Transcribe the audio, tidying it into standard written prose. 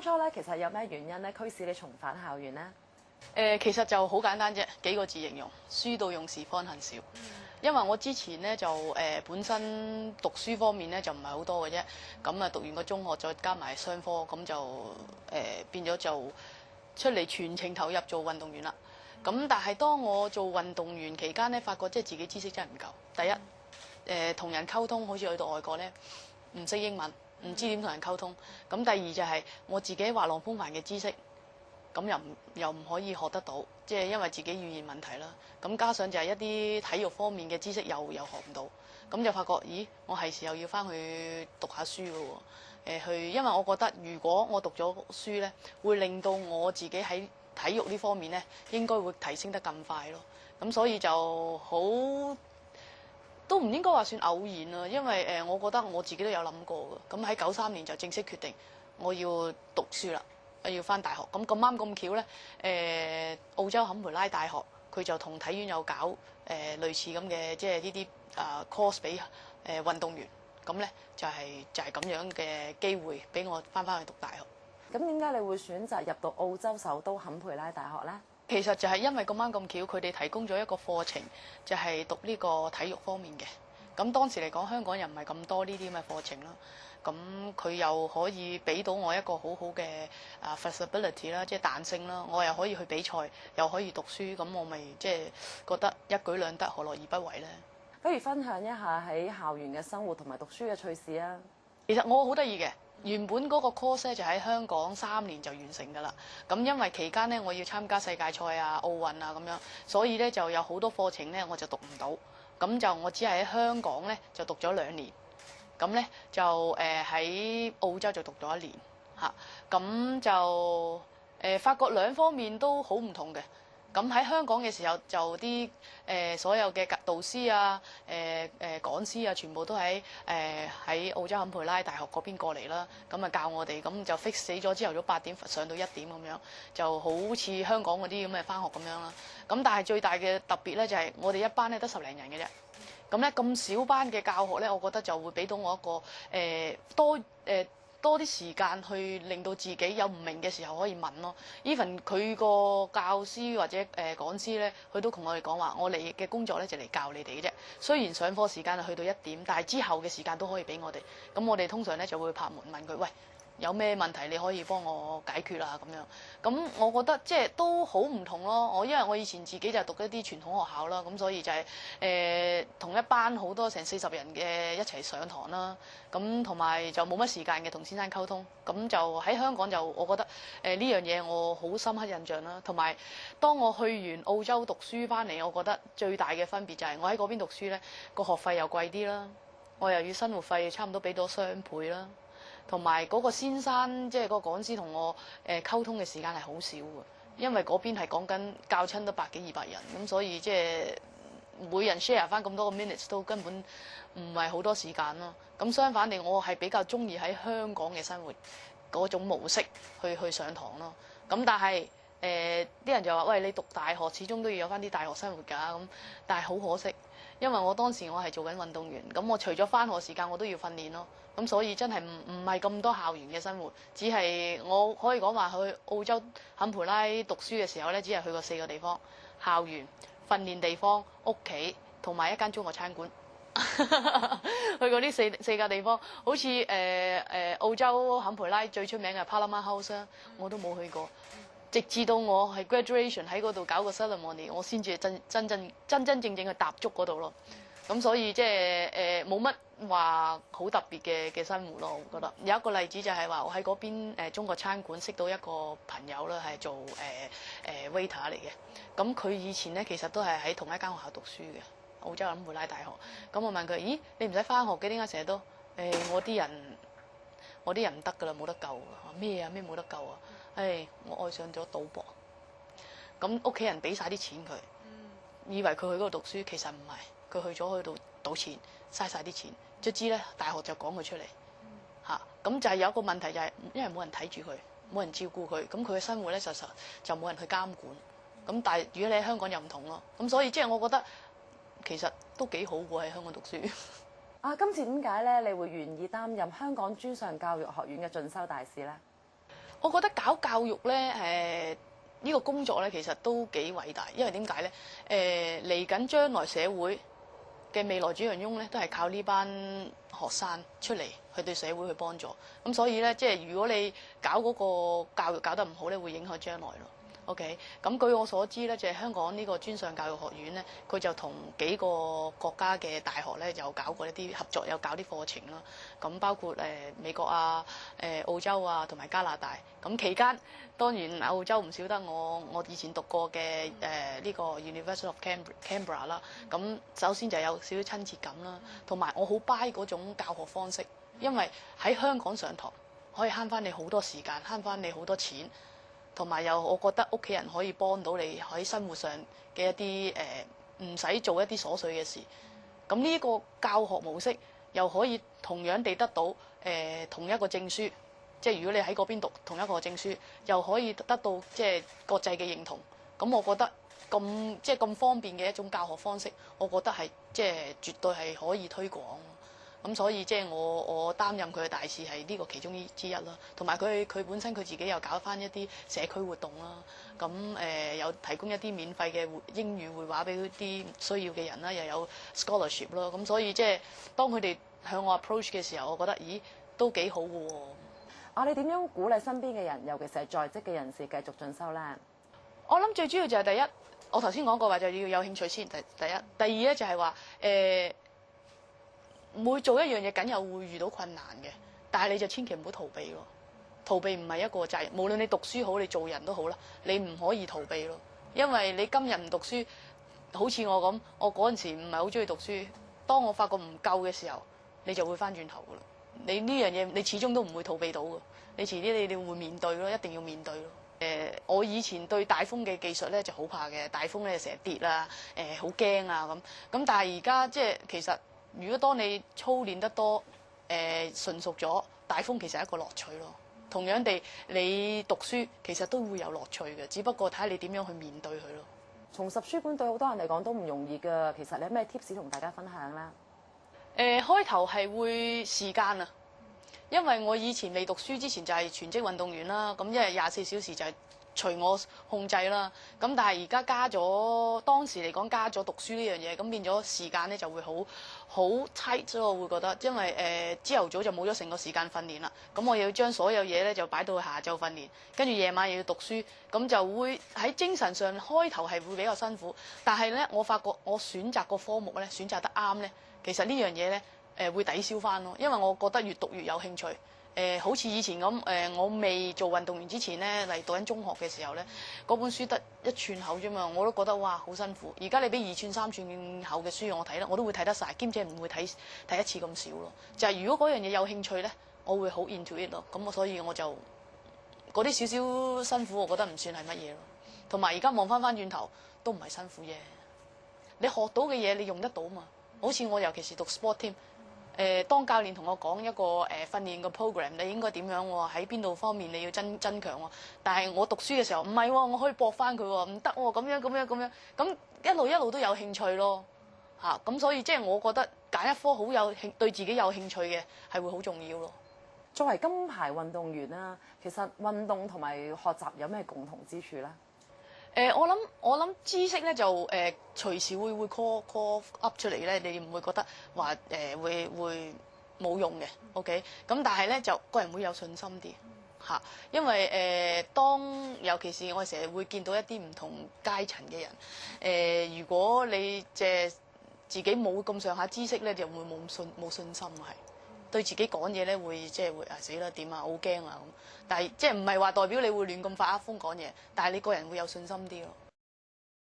當初咧，其實有咩原因咧驅使你重返校園咧？其實就好簡單啫，幾個字形容：書到用時方恨少。因為我之前咧就本身讀書方面咧就唔係好多嘅啫，咁啊讀完個中學再加埋商科，咁就變咗就出嚟全程投入做運動員啦。咁但係當我做運動員期間咧，發覺即係自己知識真係唔夠。第一，同人溝通好似去到外國咧，唔識英文，唔知點同人溝通。咁第二就係我自己滑浪風帆嘅知識。咁又唔可以學得到，即係因為自己語言問題啦。咁加上就係一啲體育方面嘅知識又學唔到，咁就發覺，咦，我係時候要翻去讀下書㗎喎。因為我覺得如果我讀咗書咧，會令到我自己喺體育呢方面咧，應該會提升得更快咯。咁所以就好都唔應該話算偶然啦，因為我覺得我自己都有諗過㗎。咁喺93年就正式決定我要讀書啦。要翻大學，咁啱咁巧咧，澳洲坎培拉大學佢就同體院有搞類似咁嘅，即係呢啲course 俾運動員，咁咧就係咁樣嘅機會俾我翻去讀大學。咁點解你會選擇入到澳洲首都坎培拉大學咧？其實就係因為咁啱咁巧，佢哋提供咗一個課程，就係讀呢個體育方面嘅。咁當時嚟講，香港又唔係咁多呢啲咁嘅課程啦。咁佢又可以俾到我一個好好嘅flexibility 啦，即係彈性啦。我又可以去比賽，又可以讀書，咁我咪即係覺得一舉兩得，何樂而不為咧？不如分享一下喺校園嘅生活同埋讀書嘅趣事啊！其實我好得意嘅，原本嗰個 course 咧就喺香港3年就完成㗎啦。咁因為期間咧我要參加世界賽啊、奧運啊咁樣，所以咧就有好多課程咧我就讀唔到。咁就我只係喺香港咧就讀咗2年。咁咧就喺澳洲就讀咗1年嚇，咁就發覺兩方面都好唔同嘅。咁喺香港嘅時候就啲所有嘅導師啊、講師啊，全部都喺澳洲坎培拉大學嗰邊過嚟啦。咁啊教我哋，咁就 fix 死咗朝頭早8點上到1點咁樣，就好似香港嗰啲咁嘅返學咁樣啦。咁但係最大嘅特別咧就係我哋一班咧得10零人嘅啫。咁咧咁少班嘅教學咧，我覺得就會俾到我一個多啲時間去令到自己有唔明嘅時候可以問咯。even 佢個教師或者講師咧，佢都同我哋講話，我哋嘅工作咧就嚟教你哋嘅啫。雖然上課時間去到1點，但係之後嘅時間都可以俾我哋。咁我哋通常咧就會拍門問佢，喂，有咩問題你可以幫我解決啊咁樣。咁我覺得即係都好唔同咯。因為我以前自己就讀一啲傳統學校啦，咁所以就係同一班好多成40人嘅一齊上堂啦。咁同埋就冇乜時間嘅同先生溝通。咁就喺香港就我覺得呢樣嘢我好深刻印象啦。同埋當我去完澳洲讀書翻嚟，我覺得最大嘅分別就係我喺嗰邊讀書咧，個學費又貴啲啦，我又要生活費差唔多俾到雙倍啦。同埋嗰個先生，即係嗰個講師同我溝通嘅時間係好少嘅，因為嗰邊係講緊教親都100幾200人，咁所以即係每人 share 翻咁多個 minutes 都根本唔係好多時間咯。咁相反地，我係比較中意喺香港嘅生活嗰種模式去上堂咯。咁但係啲人就話：喂，你讀大學始終都要有翻啲大學生活㗎。咁但係好可惜，因為我當時我係做緊運動員，咁我除咗翻學時間我都要訓練咯。咁所以真係唔係咁多校園嘅生活，只係我可以講話去澳洲坎培拉讀書嘅時候咧，只係去過4個地方：校園、訓練地方、屋企同埋一間中國餐館。去過呢四個地方，好似澳洲坎培拉最出名嘅 Parliament House 啦，我都冇去過。直至到我係 graduation 喺嗰度搞個 ceremony，我先至真正去踏足嗰度咯。咁所以即係冇乜話好特別嘅生活咯。我覺得有一個例子就係話我喺嗰邊中國餐館識到一個朋友啦，係做waiter 嚟嘅。咁佢以前咧其實都係喺同一間學校讀書嘅，澳洲坎培拉大學。咁我問佢：咦，你唔使返學嘅？點解成日都我啲人唔得㗎啦，冇得救㗎。咩啊？咩冇得救啊？我愛上咗賭博。咁屋企人俾晒啲錢佢，以為佢去嗰度讀書，其實唔係。佢去咗去度賭錢，嘥晒啲錢。卒之咧，大學就趕佢出嚟嚇。咁就係有一個問題，就係因為冇人睇住佢，冇人照顧佢，咁佢嘅生活咧就冇人去監管。咁但係如果你喺香港又唔同咯。咁所以即係我覺得其實都幾好喎，喺香港讀書。啊，今次點解咧？你會願意擔任香港專上教育學院嘅進修大使咧？我覺得搞教育咧，呢個工作咧其實都幾偉大，因為點解咧？嚟緊將來社會嘅未來主人翁咧，都係靠呢班學生出嚟去對社會去幫助。咁所以咧，即係如果你搞嗰個教育搞得唔好咧，會影響將來咯。OK，咁據我所知咧，就係香港呢個專上教育學院咧，佢就同幾個國家嘅大學咧，有搞過一啲合作，有搞啲課程啦。咁包括美國啊、澳洲啊同埋加拿大。咁期間當然澳洲唔少得我以前讀過嘅呢個 University of Canberra 啦。咁首先就有少少親切感啦，同埋我好 buy 嗰種教學方式，因為喺香港上堂可以慳翻你好多時間，慳翻你好多錢。同埋又，我覺得屋企人可以幫到你喺生活上嘅一啲唔使做一啲瑣碎嘅事。咁呢個教學模式又可以同樣地得到同一個證書，即係如果你喺嗰邊讀同一個證書，又可以得到即係國際嘅認同。咁我覺得咁方便嘅一種教學方式，我覺得係即係絕對係可以推廣。咁所以即係我擔任佢嘅大使係呢個其中之一啦，同埋佢本身佢自己又搞翻一啲社區活動啦，咁有提供一啲免費嘅英語會話俾啲需要嘅人啦，又有 scholarship 咯，咁所以即係當佢哋向我 approach 嘅時候，我覺得咦都幾好嘅喎。你點樣鼓勵身邊嘅人，尤其是係在職嘅人士繼續進修咧？我諗最主要就係第一，我頭先講過話就要有興趣先，第一，第二咧就係話每做一樣嘢，梗有會遇到困難嘅，但係你就千祈唔好逃避咯。逃避唔係一個責任，無論你讀書好，你做人都好啦，你唔可以逃避咯。因為你今日唔讀書，好似我咁，我嗰陣時唔係好中意讀書。當我發覺唔夠嘅時候，你就會翻轉頭噶啦。你呢樣嘢，你始終都唔會逃避到嘅。你遲啲你會面對咯，一定要面對咯。我以前對大風嘅技術咧就好怕嘅，大風咧成日跌啦，好驚啊咁。咁但係而家即係其實。如果當你操練得多，純熟咗，大風其實係一個樂趣咯。同樣地，你讀書其實都會有樂趣嘅，只不過睇下你點樣去面對佢咯。重拾書本對好多人嚟講都唔容易㗎，其實你有咩 tips 同大家分享咧？開頭係會時間啊，因為我以前未讀書之前就係全職運動員啦，咁一日24小時就係隨我控制啦，咁但係而家加咗當時嚟講加咗讀書呢樣嘢，咁變咗時間咧就會好 tight 咯，我會覺得，因為朝頭早就冇咗成個時間訓練啦，咁我要將所有嘢咧就擺到下晝訓練，跟住夜晚又要讀書，咁就會喺精神上開頭係會比較辛苦，但係咧我發覺我選擇個科目咧選擇得啱咧，其實呢樣嘢咧會抵消翻咯，因為我覺得越讀越有興趣。好似以前咁，我未做運動員之前咧，嚟讀緊中學嘅時候咧，嗰本書得1寸厚啫嘛，我都覺得哇好辛苦。而家你俾2寸3寸厚嘅書我睇咧，我都會睇得晒，兼且唔會睇一次咁少咯。就係如果嗰樣嘢有興趣咧，我會好 into it 咯。咁所以我就嗰啲少少辛苦，我覺得唔算係乜嘢咯。同埋而家望翻轉頭都唔係辛苦啫。你學到嘅嘢你用得到嘛？好似我尤其是讀 sport 添。當教練同我講一個訓練個 program，你應該點樣喎？喺邊度方面你要增強喎？但係我讀書嘅時候唔係喎，我可以駁翻佢喎，唔得喎，咁樣，咁一路都有興趣咯嚇。咁所以即係我覺得揀一科好有興對自己有興趣嘅係會好重要咯。作為金牌運動員啦，其實運動同埋學習有咩共同之處咧？我諗知識咧就隨時會 call up 出嚟咧，你唔會覺得話會冇用嘅 ，OK？咁但係咧就個人會有信心啲嚇，因為尤其是我哋成日會見到一啲唔同階層嘅人，如果你即係自己冇咁上下知識咧，就會冇信心係。對自己講嘢咧，會死啦點啊，好驚啊咁。但係即係唔係話代表你會亂咁發噏風講嘢，但係你個人會有信心啲咯。